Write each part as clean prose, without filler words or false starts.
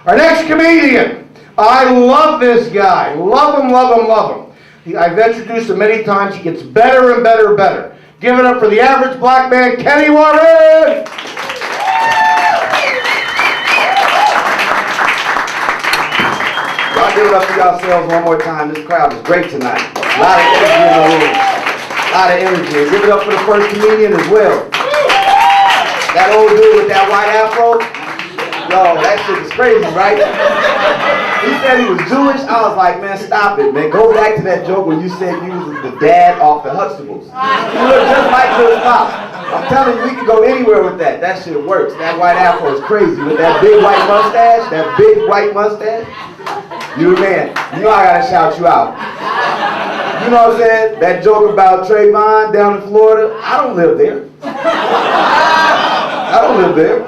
Our next comedian. I love this guy. Love him, love him, love him. I've introduced him many times. He gets better and better and better. Give it up for the average black man, Kenny Warren! Y'all give it up for yourselves one more time. This crowd is great tonight. A lot of energy in the room. A lot of energy. Give it up for the first comedian as well. That old dude with that white afro. Yo, that shit is crazy, right? He said he was Jewish. I was like, man, stop it, man. Go back to that joke when you said you was the dad off the Huxtables. You look just like Lil Pop. I'm telling you, we can go anywhere with that. That shit works. That white afro is crazy. With that big white mustache, that big white mustache. You the man. You know I gotta shout you out. You know what I'm saying? That joke about Trayvon down in Florida. I don't live there. I don't live there.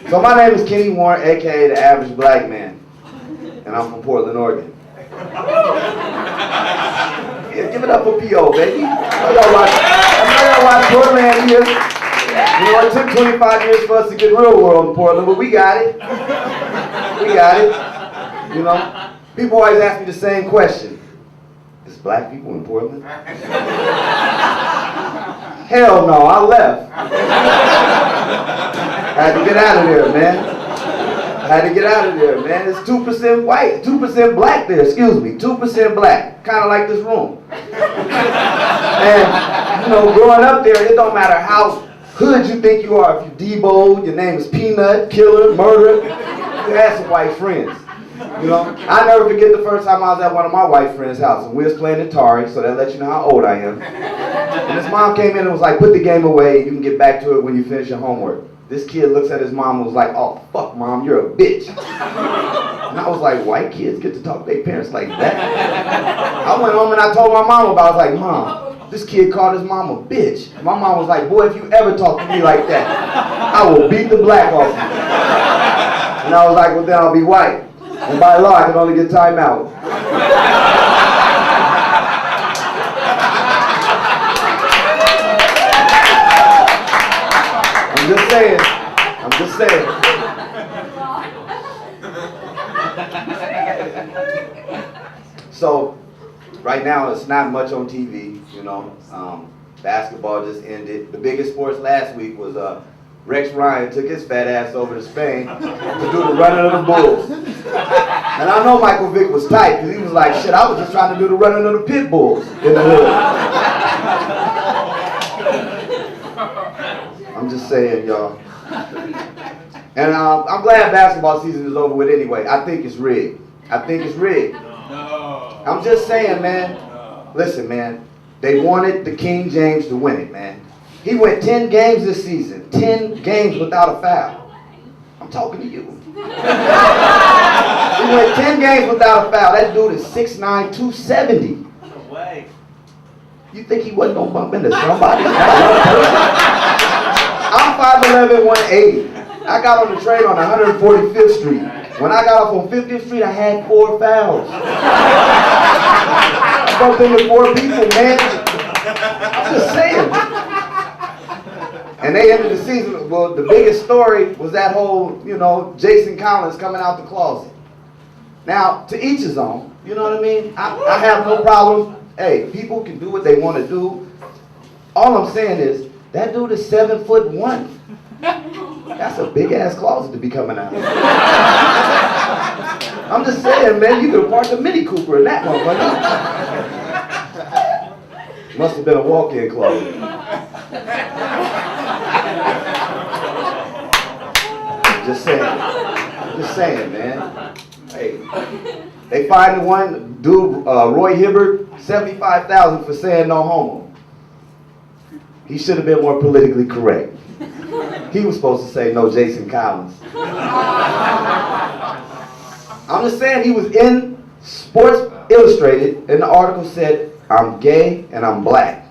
So my name is Kenny Warren, aka the Average Black Man, and I'm from Portland, Oregon. Yeah, give it up for P.O., baby. I know y'all watch Portland here. You know, it took 25 years for us to get real world in Portland, but we got it. We got it. You know, people always ask me the same question. Is black people in Portland? Hell no, I left. I had to get out of there, man. It's 2% white, 2% black there, excuse me. 2% black, kind of like this room. And, you know, growing up there, it don't matter how hood you think you are. If you Debo, your name is Peanut, Killer, Murder, you had some white friends. You know, I never forget the first time I was at one of my white friends' house and we was playing Atari, so that lets you know how old I am. And his mom came in and was like, put the game away, you can get back to it when you finish your homework. This kid looks at his mom and was like, oh, fuck, Mom, you're a bitch. And I was like, white kids get to talk to their parents like that? I went home and I told my mom about it. I was like, Mom, this kid called his mom a bitch. My mom was like, boy, if you ever talk to me like that, I will beat the black off you. And I was like, well, then I'll be white. And by law, I can only get time out. I'm just saying. So, right now it's not much on TV, you know. Basketball just ended. The biggest sports last week was Rex Ryan took his fat ass over to Spain to do the running of the Bulls. And I know Michael Vick was tight because he was like, shit, I was just trying to do the running of the Pit Bulls in the hood. I'm just saying, y'all. And I'm glad basketball season is over with anyway. I think it's rigged. No. I'm just saying, man. No. Listen, man. They wanted the King James to win it, man. He went 10 games this season. 10 games without a foul. I'm talking to you. He went 10 games without a foul. That dude is 6'9", 270. No way. You think he wasn't going to bump into somebody? I'm 5'11", 180. I got on the train on 145th Street. When I got off on 50th Street, I had 4 fouls. I bumped into 4 people, man. I'm just saying. And they ended the season, well, the biggest story was that whole, you know, Jason Collins coming out the closet. Now, to each his own, you know what I mean? I have no problem. Hey, people can do what they want to do. All I'm saying is, that dude is 7'1". That's a big ass closet to be coming out of. I'm just saying, man, you could park the Mini Cooper in that one, buddy. Must have been a walk-in closet. Just saying, man. Hey, they fined one dude, Roy Hibbert, $75,000 for saying no homo. He should have been more politically correct. He was supposed to say no Jason Collins. I'm just saying, he was in Sports Illustrated and the article said, I'm gay and I'm black.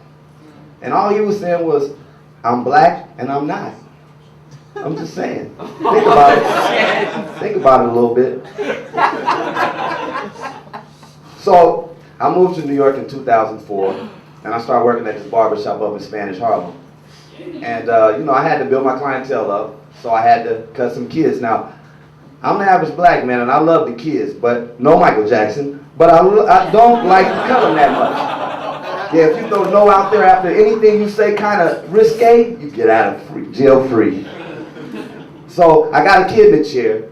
And all he was saying was, I'm black and I'm not. I'm just saying. Think about it. Think about it a little bit. So, I moved to New York in 2004 and I started working at this barbershop up in Spanish Harlem. And, you know, I had to build my clientele up. So I had to cut some kids. Now, I'm the average black man, and I love the kids, but no Michael Jackson. But I don't like to cut them that much. Yeah, if you throw no out there after anything you say kind of risque, you get out of jail free. So I got a kid in the chair,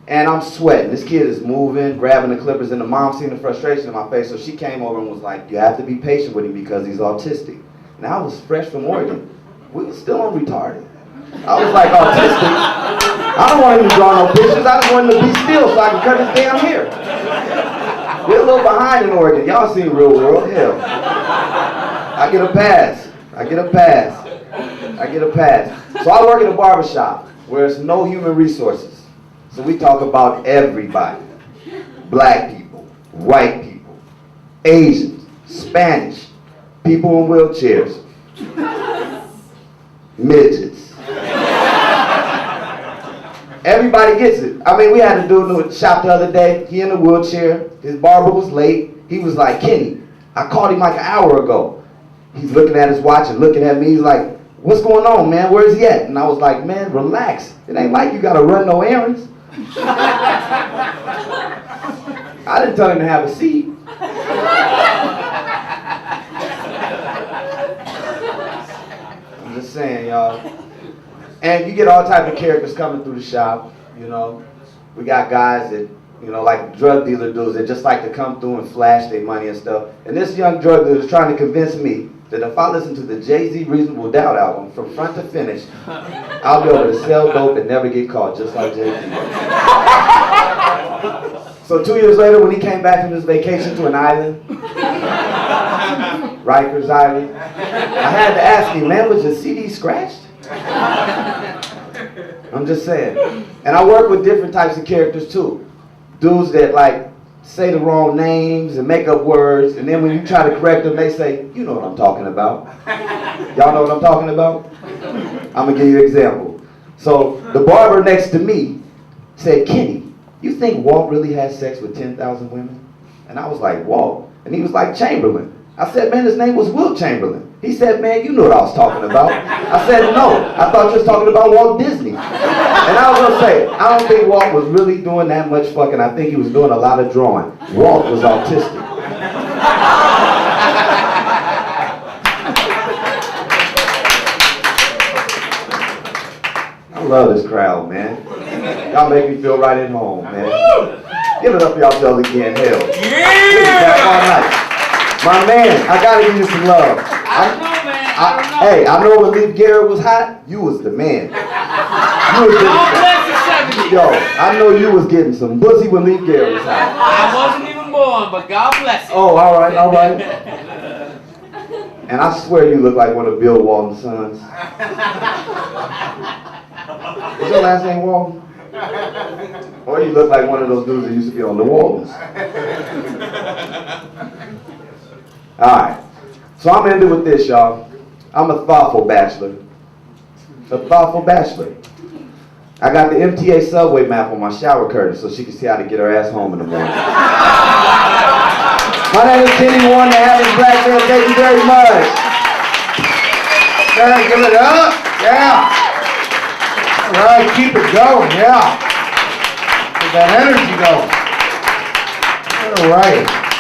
and I'm sweating. This kid is moving, grabbing the clippers, and the mom seen the frustration in my face, so she came over and was like, you have to be patient with him because he's autistic. And I was fresh from Oregon. We were still on retarded. I was like, autistic? I don't want him to draw no pictures. I just want him to be still so I can cut his damn hair. We're a little behind in Oregon. Y'all seen Real World? Hell. I get a pass. I get a pass. I get a pass. So I work in a barbershop where there's no human resources. So we talk about everybody. Black people, white people, Asians, Spanish, people in wheelchairs, midgets. Everybody gets it. I mean, we had a dude in the shop the other day. He in a wheelchair. His barber was late. He was like, Kenny, I called him like an hour ago. He's looking at his watch and looking at me. He's like, what's going on, man? Where's he at? And I was like, man, relax. It ain't like you got to run no errands. I didn't tell him to have a seat. I'm just saying, y'all. And you get all types of characters coming through the shop, you know. We got guys that, you know, like drug dealer dudes that just like to come through and flash their money and stuff. And this young drug dealer is trying to convince me that if I listen to the Jay-Z Reasonable Doubt album from front to finish, I'll be able to sell dope and never get caught, just like Jay-Z. So 2 years later, when he came back from his vacation to an island, Rikers Island, I had to ask him, man, was your CD scratched? I'm just saying. And I work with different types of characters too. Dudes that like say the wrong names and make up words, and then when you try to correct them, they say, you know what I'm talking about. Y'all know what I'm talking about? I'm gonna give you an example. So the barber next to me said, Kenny, you think Walt really had sex with 10,000 women? And I was like, Walt? And he was like, Chamberlain. I said, man, his name was Wilt Chamberlain. He said, man, you know what I was talking about. I said, no, I thought you was talking about Walt Disney. And I was gonna say, I don't think Walt was really doing that much fucking. I think he was doing a lot of drawing. Walt was autistic. I love this crowd, man. Y'all make me feel right at home, man. Give it up for yourselves again, hell. Yeah! All night. My man, I gotta give you some love. Hey, I know when Leif Garrett was hot, you was the man. You was yo, I know you was getting some pussy when Leif Garrett was hot. I wasn't even born, but God bless you. Oh, all right, all right. And I swear you look like one of Bill Walton's sons. Is your last name Walton? Or you look like one of those dudes that used to be on the Waltons. Alright, so I'm ending with this, y'all. I'm a thoughtful bachelor. A thoughtful bachelor. I got the MTA subway map on my shower curtain so she can see how to get her ass home in the morning. My name is Kenny Warren, the average black man. Thank you very much. Yeah, give it up. Yeah. All right, keep it going. Yeah. Get that energy going. All right.